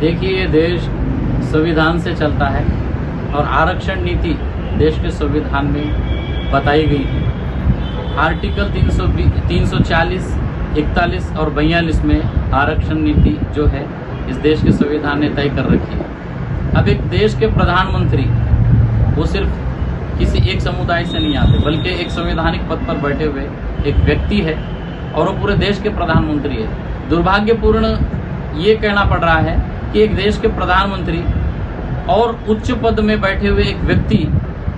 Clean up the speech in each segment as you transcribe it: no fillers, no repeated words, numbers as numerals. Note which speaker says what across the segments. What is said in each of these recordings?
Speaker 1: देखिए, ये देश संविधान से चलता है और आरक्षण नीति देश के संविधान में बताई गई है। आर्टिकल 340, 41 और 42 में आरक्षण नीति जो है इस देश के संविधान ने तय कर रखी है। अब एक देश के प्रधानमंत्री वो सिर्फ किसी एक समुदाय से नहीं आते, बल्कि एक संवैधानिक पद पर बैठे हुए एक व्यक्ति है और वो पूरे देश के प्रधानमंत्री है। दुर्भाग्यपूर्ण ये कहना पड़ रहा है कि एक देश के प्रधानमंत्री और उच्च पद में बैठे हुए एक व्यक्ति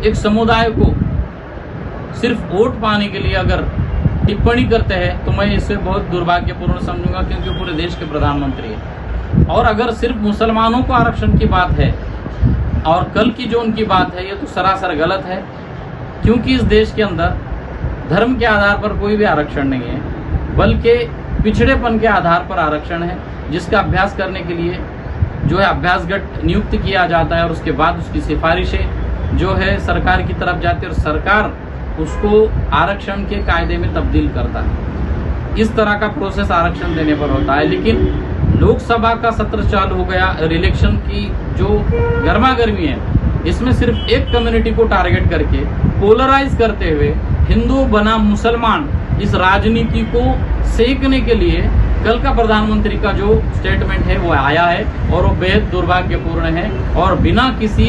Speaker 1: एक समुदाय को सिर्फ वोट पाने के लिए अगर टिप्पणी करते हैं तो मैं इसे बहुत दुर्भाग्यपूर्ण समझूंगा, क्योंकि पूरे देश के प्रधानमंत्री है। और अगर सिर्फ मुसलमानों को आरक्षण की बात है और कल की जो उनकी बात है, ये तो सरासर गलत है, क्योंकि इस देश के अंदर धर्म के आधार पर कोई भी आरक्षण नहीं है, बल्कि पिछड़ेपन के आधार पर आरक्षण है, जिसका अभ्यास करने के लिए जो है अभ्यासगट नियुक्त किया जाता है और उसके बाद उसकी सिफारिशें जो है सरकार की तरफ जाती है और सरकार उसको आरक्षण के कायदे में तब्दील करता है। इस तरह का प्रोसेस आरक्षण देने पर होता है। लेकिन लोकसभा का सत्र चालू हो गया, इलेक्शन की जो गर्मा गर्मी है, इसमें सिर्फ एक कम्युनिटी को टारगेट करके पोलराइज करते हुए हिंदू बनाम मुसलमान इस राजनीति को सेकने के लिए कल का प्रधानमंत्री का जो स्टेटमेंट है वो आया है और वो बेहद दुर्भाग्यपूर्ण है और बिना किसी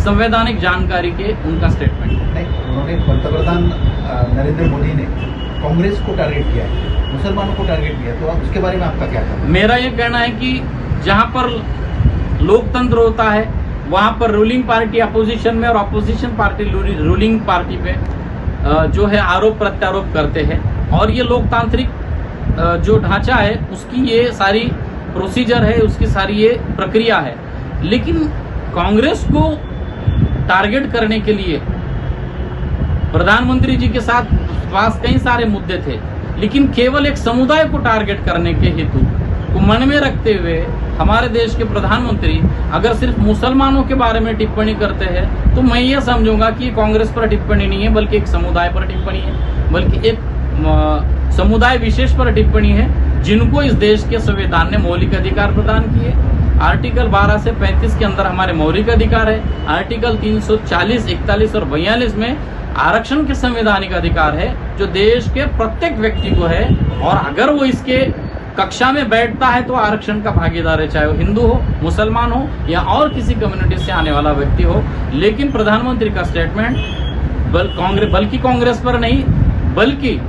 Speaker 1: संवैधानिक जानकारी के उनका स्टेटमेंट है।
Speaker 2: उन्होंने पंतप्रधान नरेंद्र मोदी ने कांग्रेस को टारगेट किया है, मुसलमानों को टारगेट किया, तो आप उसके बारे में आपका क्या कहना है?
Speaker 1: मेरा ये कहना है कि जहां पर लोकतंत्र होता है वहां पर रूलिंग पार्टी अपोजिशन में और अपोजिशन पार्टी रूलिंग पार्टी पे जो है आरोप प्रत्यारोप करते हैं और ये लोकतांत्रिक जो ढांचा है उसकी ये सारी प्रोसीजर है, उसकी सारी ये प्रक्रिया है। लेकिन कांग्रेस को टारगेट करने के लिए प्रधानमंत्री जी के साथ पास कई सारे मुद्दे थे, लेकिन केवल एक समुदाय को टारगेट करने के हेतु को मन में रखते हुए हमारे देश के प्रधानमंत्री अगर सिर्फ मुसलमानों के बारे में टिप्पणी करते हैं तो मैं ये समझूंगा कि कांग्रेस पर टिप्पणी नहीं है, बल्कि एक समुदाय पर टिप्पणी है, बल्कि एक समुदाय विशेष पर टिप्पणी है जिनको इस देश के संविधान ने मौलिक अधिकार प्रदान किए। आर्टिकल 12 से 35 के अंदर हमारे मौलिक अधिकार है। आर्टिकल 340, 41 और 42 में आरक्षण के संवैधानिक अधिकार है जो देश के प्रत्येक व्यक्ति को है और अगर वो इसके कक्षा में बैठता है तो आरक्षण का भागीदार है, चाहे वो हिंदू हो, मुसलमान हो या और किसी कम्युनिटी से आने वाला व्यक्ति हो। लेकिन प्रधानमंत्री का स्टेटमेंट बल्कि कांग्रेस पर नहीं बल्कि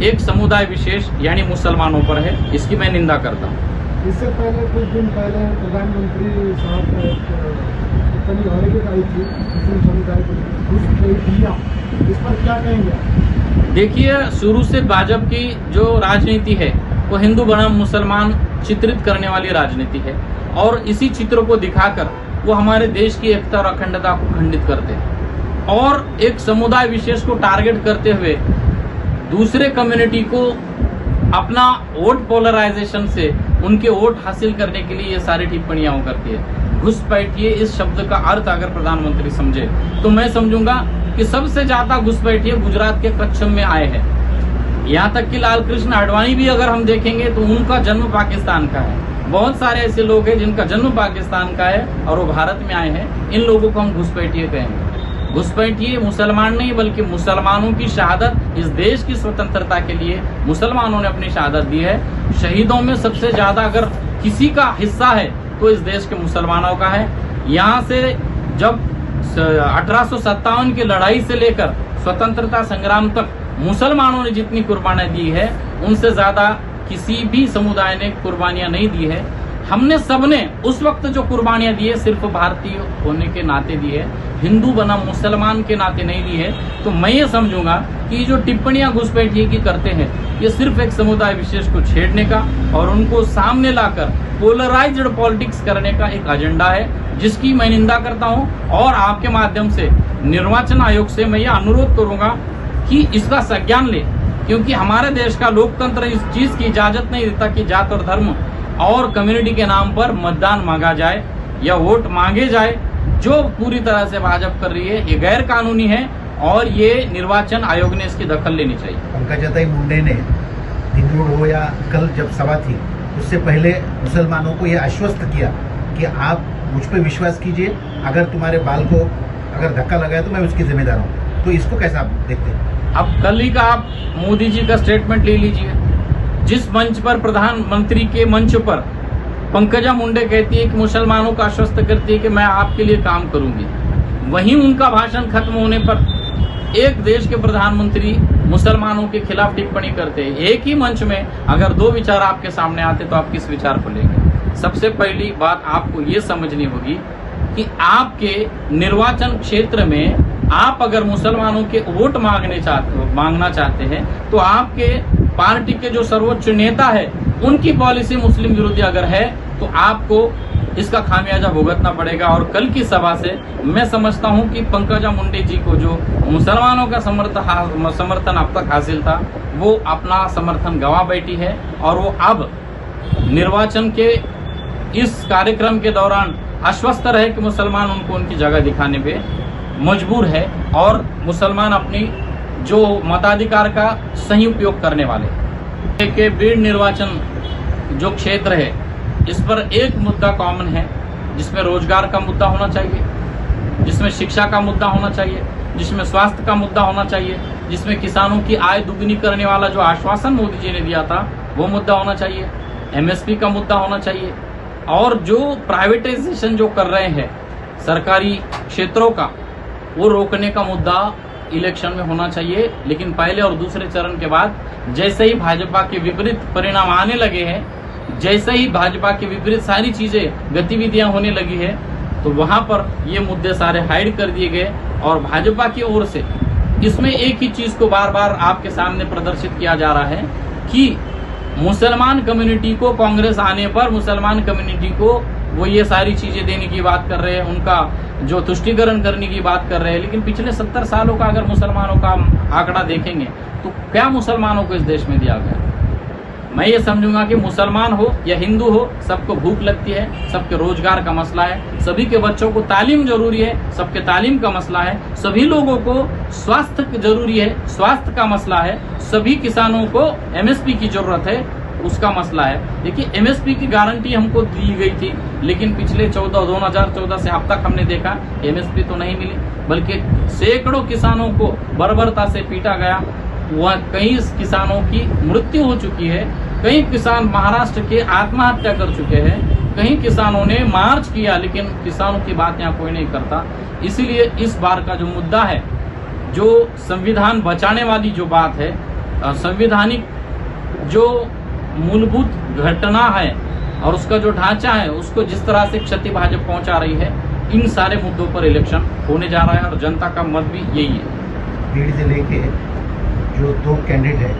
Speaker 1: एक समुदाय विशेष यानी मुसलमानों पर है, इसकी मैं निंदा करता हूँ।
Speaker 3: इससे पहले कुछ दिन पहले प्रधानमंत्री साहब टिप्पणी और भी आई थी मुस्लिम समुदाय को घुस दिया, इस पर क्या कहेंगे?
Speaker 1: देखिए, शुरू से भाजपा की जो राजनीति है वो हिंदू बनाम मुसलमान चित्रित करने वाली राजनीति है और इसी चित्र को दिखाकर वो हमारे देश की एकता और अखंडता को खंडित करते हैं और एक समुदाय विशेष को टारगेट करते हुए दूसरे कम्युनिटी को अपना वोट पोलराइजेशन से उनके वोट हासिल करने के लिए ये सारी टिप्पणियां वो करती है। घुसपैठिए इस शब्द का अर्थ अगर प्रधानमंत्री समझे तो मैं समझूंगा कि सबसे ज्यादा घुसपैठिए गुजरात के कच्छ में आए हैं। यहाँ तक कि लाल कृष्ण आडवाणी भी अगर हम देखेंगे तो उनका जन्म पाकिस्तान का है। बहुत सारे ऐसे लोग हैं जिनका जन्म पाकिस्तान का है और वो भारत में आए हैं, इन लोगों को हम घुसपैठिए कहेंगे। घुसपैठिए मुसलमान नहीं बल्कि मुसलमानों की शहादत, इस देश की स्वतंत्रता के लिए मुसलमानों ने अपनी शहादत दी है। शहीदों में सबसे ज्यादा अगर किसी का हिस्सा है तो इस देश के मुसलमानों का है। यहाँ से जब 1857 की लड़ाई से लेकर स्वतंत्रता संग्राम तक मुसलमानों ने जितनी कुर्बानियां दी है उनसे ज्यादा किसी भी समुदाय ने कुर्बानियां नहीं दी है। हमने सबने उस वक्त जो कुर्बानियां दी है सिर्फ भारतीय होने के नाते दी है, हिंदू बनाम मुसलमान के नाते नहीं दी है। तो मैं ये समझूंगा कि जो टिप्पणियां घुसपैठिए की करते हैं ये सिर्फ एक समुदाय विशेष को छेड़ने का और उनको सामने लाकर पोलराइज्ड पॉलिटिक्स करने का एक एजेंडा है, जिसकी मैं निंदा करता हूं। और आपके माध्यम से निर्वाचन आयोग से मैं ये अनुरोध करूंगा कि इसका संज्ञान ले, क्योंकि हमारे देश का लोकतंत्र इस चीज की इजाजत नहीं देता कि जात और धर्म और कम्युनिटी के नाम पर मतदान मांगा जाए या वोट मांगे जाए, जो पूरी तरह से भाजपा कर रही है। ये गैर कानूनी है और ये निर्वाचन आयोग ने इसकी दखल लेनी चाहिए।
Speaker 2: पंकजाताई मुंडे ने दिन रोड हो या कल जब सभा थी उससे पहले मुसलमानों को यह आश्वस्त किया कि आप मुझ पर विश्वास कीजिए, अगर तुम्हारे बाल को अगर धक्का लगाया तो मैं उसकी जिम्मेदार हूँ। तो इसको कैसा आप देखते हैं?
Speaker 1: अब कल ही का आप मोदी जी का स्टेटमेंट ले लीजिए। जिस मंच पर प्रधानमंत्री के मंच पर पंकजा मुंडे कहती है कि मुसलमानों को आश्वस्त करती है कि मैं आपके लिए काम करूंगी, वहीं उनका भाषण खत्म होने पर एक देश के प्रधानमंत्री मुसलमानों के खिलाफ टिप्पणी करते हैं। एक ही मंच में अगर दो विचार आपके सामने आते तो आप किस विचार को लेंगे? सबसे पहली बात आपको ये समझनी होगी कि आपके निर्वाचन क्षेत्र में आप अगर मुसलमानों के वोट मांगना चाहते हैं तो आपके पार्टी के जो सर्वोच्च नेता है उनकी पॉलिसी मुस्लिम विरोधी अगर है तो आपको इसका खामियाजा भुगतना पड़ेगा। और कल की सभा से मैं समझता हूं कि पंकजा मुंडे जी को जो मुसलमानों का समर्थन अब तक हासिल था वो अपना समर्थन गंवा बैठी है और वो अब निर्वाचन के इस कार्यक्रम के दौरान आश्वस्त रहे कि मुसलमान उनको उनकी जगह दिखाने पे मजबूर है और मुसलमान अपनी जो मताधिकार का सही उपयोग करने वाले के बीड़ निर्वाचन जो क्षेत्र है इस पर एक मुद्दा कॉमन है, जिसमें रोजगार का मुद्दा होना चाहिए, जिसमें शिक्षा का मुद्दा होना चाहिए, जिसमें स्वास्थ्य का मुद्दा होना चाहिए, जिसमें किसानों की आय दुगनी करने वाला जो आश्वासन मोदी जी ने दिया था वो मुद्दा होना चाहिए, एमएसपी का मुद्दा होना चाहिए। और जो प्राइवेटाइजेशन जो कर रहे हैं सरकारी क्षेत्रों का वो रोकने का मुद्दा इलेक्शन में होना चाहिए। लेकिन पहले और दूसरे चरण के बाद जैसे ही भाजपा के विपरीत परिणाम आने लगे हैं, जैसे ही भाजपा के विपरीत सारी चीजें गतिविधियां होने लगी है तो वहां पर ये मुद्दे सारे हाइड कर दिए गए। और भाजपा की ओर से इसमें एक ही चीज को बार बार आपके सामने प्रदर्शित किया जा रहा है कि मुसलमान कम्युनिटी को कांग्रेस आने पर मुसलमान कम्युनिटी को वो ये सारी चीजें देने की बात कर रहे हैं, उनका जो तुष्टीकरण करने की बात कर रहे हैं। लेकिन पिछले 70 सालों का अगर मुसलमानों का आंकड़ा देखेंगे तो क्या मुसलमानों को इस देश में दिया गया? मैं ये समझूंगा कि मुसलमान हो या हिंदू हो सबको भूख लगती है, सबके रोजगार का मसला है, सभी के बच्चों को तालीम जरूरी है, सबके तालीम का मसला है, सभी लोगों को स्वास्थ्य जरूरी है, स्वास्थ्य का मसला है, सभी किसानों को एमएसपी की जरूरत है, उसका मसला है। देखिए एमएसपी की गारंटी हमको दी गई थी लेकिन पिछले 2014 से अब तक हमने देखा एमएसपी तो नहीं मिली, बल्कि सैकड़ों किसानों को बर्बरता से पीटा गया। वह कई किसानों की मृत्यु हो चुकी है, कई किसान महाराष्ट्र के आत्महत्या कर चुके हैं, कई किसानों ने मार्च किया, लेकिन किसानों की बात यहाँ कोई नहीं करता। इसीलिए इस बार का जो मुद्दा है, जो संविधान बचाने वाली जो बात है, संवैधानिक जो मूलभूत घटना है और उसका जो ढांचा है, उसको जिस तरह से क्षति भाजपा पहुंचा रही है, इन सारे मुद्दों पर इलेक्शन होने जा रहा है और जनता का मत भी यही है।
Speaker 2: भीड़ से लेके जो दो कैंडिडेट है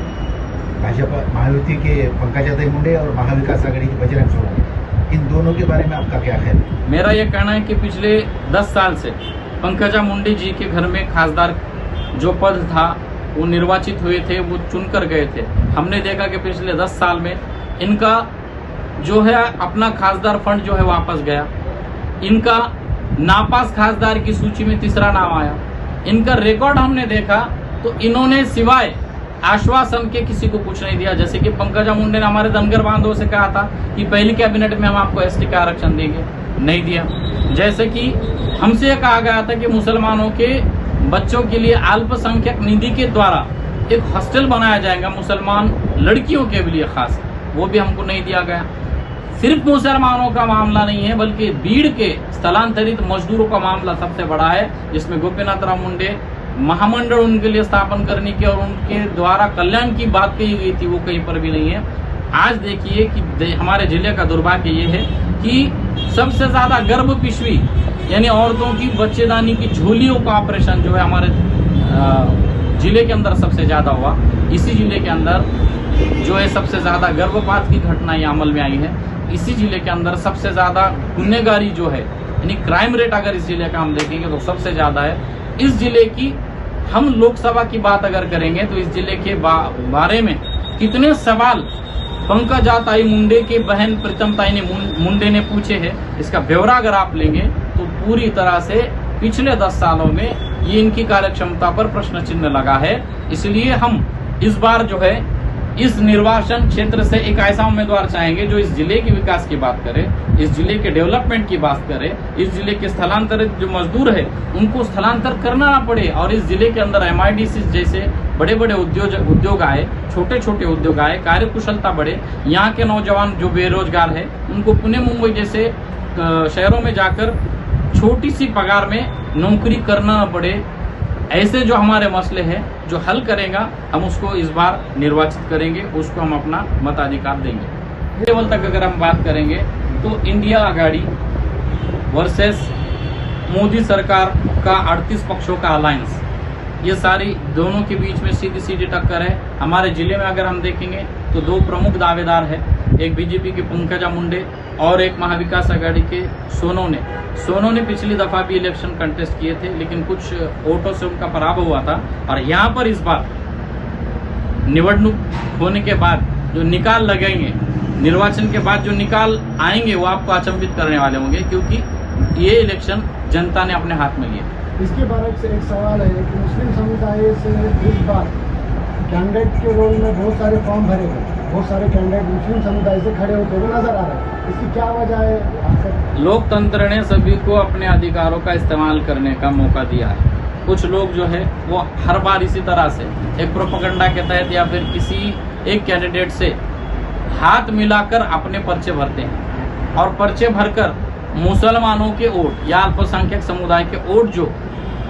Speaker 2: भाजपा महायुति के पंकजा मुंडे और महाविकास आघाड़ी के बजरंग सोनवणे, इन दोनों के बारे में आपका क्या ख्याल है?
Speaker 1: मेरा यह कहना है कि पिछले 10 साल से पंकजा मुंडे जी के घर में खासदार जो पद था वो निर्वाचित हुए थे, वो चुनकर गए थे। हमने देखा कि पिछले 10 साल में इनका जो है अपना खासदार फंड जो है वापस गया, इनका नापास खासदार की सूची में तीसरा नाम आया। इनका रिकॉर्ड हमने देखा तो इन्होंने सिवाय आश्वासन के किसी को कुछ नहीं दिया। जैसे कि पंकजा मुंडे ने हमारे धनगर बांधवों से कहा था कि पहली कैबिनेट में हम आपको एसटी का आरक्षण देंगे, नहीं दिया। जैसे कि हमसे यह कहा गया था कि मुसलमानों के बच्चों के लिए अल्पसंख्यक निधि के द्वारा एक हॉस्टल बनाया जाएगा मुसलमान लड़कियों के लिए खास, वो भी हमको नहीं दिया गया। सिर्फ मुसलमानों का मामला नहीं है बल्कि भीड़ के स्थलांतरित मजदूरों का मामला सबसे बड़ा है, जिसमें गोपीनाथ राव मुंडे महामंडल उनके लिए स्थापन करने की और उनके द्वारा कल्याण की बात कही गई थी, वो कहीं पर भी नहीं है। आज देखिए कि हमारे जिले का दुर्भाग्य ये है कि सबसे ज्यादा गर्भ पिशवी यानी औरतों की बच्चेदानी की झोलियों का ऑपरेशन जो है हमारे जिले के अंदर सबसे ज्यादा हुआ। इसी जिले के अंदर जो है सबसे ज्यादा गर्भपात की घटनाएं अमल में आई है। इसी जिले के अंदर सबसे ज्यादा गुनहगारी जो है यानी क्राइम रेट अगर इस जिले का हम देखेंगे तो सबसे ज्यादा है। इस जिले की हम लोकसभा की बात अगर करेंगे तो इस जिले के बारे में कितने सवाल पंकजा ताई मुंडे के बहन प्रीतम ताई मुंडे ने पूछे हैं, इसका ब्यौरा अगर आप लेंगे तो पूरी तरह से पिछले 10 सालों में ये इनकी कार्यक्षमता पर प्रश्न चिन्ह लगा है। इसलिए हम इस बार जो है इस निर्वाचन क्षेत्र से एक ऐसा उम्मीदवार चाहेंगे जो इस जिले के विकास की बात करे, इस जिले के डेवलपमेंट की बात करे, इस जिले के स्थलांतरित जो मजदूर है उनको स्थलांतर करना ना पड़े और इस जिले के अंदर MIDC जैसे बड़े बड़े उद्योग आए, छोटे छोटे उद्योग आए, कार्यकुशलता बढ़े, यहाँ के नौजवान जो बेरोजगार है उनको पुणे मुंबई जैसे शहरों में जाकर छोटी सी पगार में नौकरी करना न पड़े। ऐसे जो हमारे मसले हैं जो हल करेगा हम उसको इस बार निर्वाचित करेंगे, उसको हम अपना मताधिकार देंगे। लेवल तक अगर हम बात करेंगे तो इंडिया आघाड़ी वर्सेस मोदी सरकार का 38 पक्षों का अलायंस, ये सारी दोनों के बीच में सीधी सीधी टक्कर है। हमारे जिले में अगर हम देखेंगे तो दो प्रमुख दावेदार है, एक बीजेपी के पंकजा मुंडे और एक महाविकास आघाड़ी के सोनू ने पिछली दफा भी इलेक्शन कंटेस्ट किए थे लेकिन कुछ वोटों से उनका पराभव हुआ था। और यहाँ पर इस बार निवडणूक होने के बाद जो निकाल लगेंगे, निर्वाचन के बाद जो निकाल आएंगे वो आपको अचंभित करने वाले होंगे, क्योंकि ये इलेक्शन जनता ने अपने हाथ में लिया।
Speaker 3: इसके बारे से एक सवाल है कि मुस्लिम समुदाय से इस बार कैंडिडेट के रोल में बहुत सारे फॉर्म भरे गए, बहुत सारे कैंडिडेट मुस्लिम समुदाय से खड़े होते हुए नजर आ रहे हैं, इसकी क्या वजह है?
Speaker 1: लोकतंत्र ने सभी को अपने अधिकारों का इस्तेमाल करने का मौका दिया है। कुछ लोग जो है वो हर बार इसी तरह से एक प्रोपेगेंडा के तहत या फिर किसी एक कैंडिडेट से हाथ मिलाकर अपने पर्चे भरते हैं और पर्चे भरकर मुसलमानों के वोट या अल्पसंख्यक समुदाय के वोट जो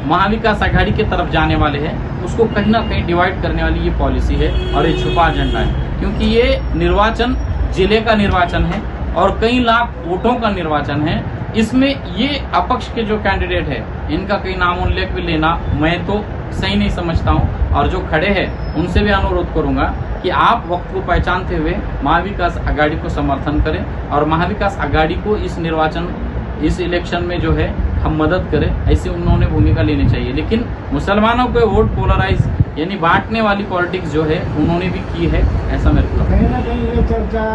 Speaker 1: महाविकास आघाड़ी की तरफ जाने वाले हैं उसको कहीं ना कहीं डिवाइड करने वाली ये पॉलिसी है और ये छुपा एजेंडा है, क्योंकि ये निर्वाचन जिले का निर्वाचन है और कई लाख वोटों का निर्वाचन है। इसमें ये अपक्ष के जो कैंडिडेट है इनका कहीं नाम उल्लेख भी लेना मैं तो सही नहीं समझता हूँ और जो खड़े हैं उनसे भी अनुरोध करूंगा कि आप वक्त को पहचानते हुए महाविकास आघाड़ी को समर्थन करें और महाविकास आघाड़ी को इस इलेक्शन में जो है हम मदद करें, ऐसी उन्होंने भूमिका लेनी चाहिए। लेकिन मुसलमानों को वोट पोलराइज यानी बांटने वाली पॉलिटिक्स जो है उन्होंने भी की है, ऐसा मेरे को
Speaker 3: कहीं ना कहीं ये चर्चा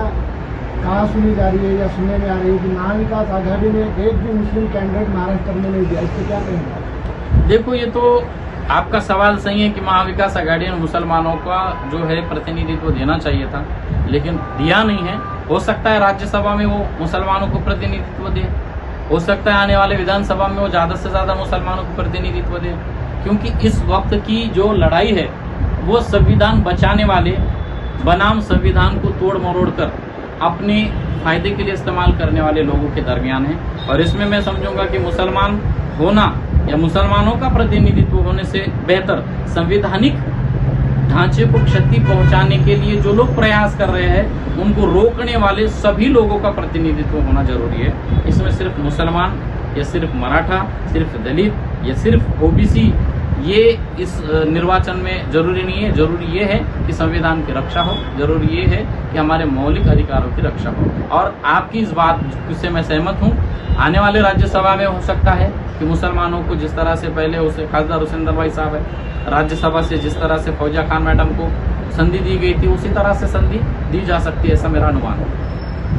Speaker 3: कहाँ सुनी जा रही है या सुनने में आ रही है कि महाविकास आघाड़ी ने एक भी मुस्लिम कैंडिडेट महाराष्ट्र में नहीं दिया, इसको क्या कहेंगे?
Speaker 1: देखो, ये तो आपका सवाल सही है कि महाविकास आघाड़ी ने मुसलमानों का जो है प्रतिनिधित्व देना चाहिए था लेकिन दिया नहीं है। हो सकता है राज्यसभा में वो मुसलमानों को प्रतिनिधित्व दे, हो सकता है आने वाले विधानसभा में वो ज्यादा से ज्यादा मुसलमानों को प्रतिनिधित्व दे, क्योंकि इस वक्त की जो लड़ाई है वो संविधान बचाने वाले बनाम संविधान को तोड़ मरोड़ कर अपने फायदे के लिए इस्तेमाल करने वाले लोगों के दरमियान है। और इसमें मैं समझूंगा कि मुसलमान होना या मुसलमानों का प्रतिनिधित्व होने से बेहतर संवैधानिक ढांचे को क्षति पहुंचाने के लिए जो लोग प्रयास कर रहे हैं उनको रोकने वाले सभी लोगों का प्रतिनिधित्व होना जरूरी है। इसमें सिर्फ मुसलमान या सिर्फ मराठा, सिर्फ दलित या सिर्फ ओबीसी ये इस निर्वाचन में जरूरी नहीं है। जरूरी ये है कि संविधान की रक्षा हो, जरूरी ये है कि हमारे मौलिक अधिकारों की रक्षा हो। और आपकी इस बात से मैं सहमत हूँ। आने वाले राज्यसभा में हो सकता है कि मुसलमानों को जिस तरह से पहले उसे खासदार हुसैन भाई साहब है, राज्यसभा से जिस तरह से फौजिया खान मैडम को संधि दी गई थी उसी तरह से संधि दी जा सकती है, ऐसा मेरा अनुमान है।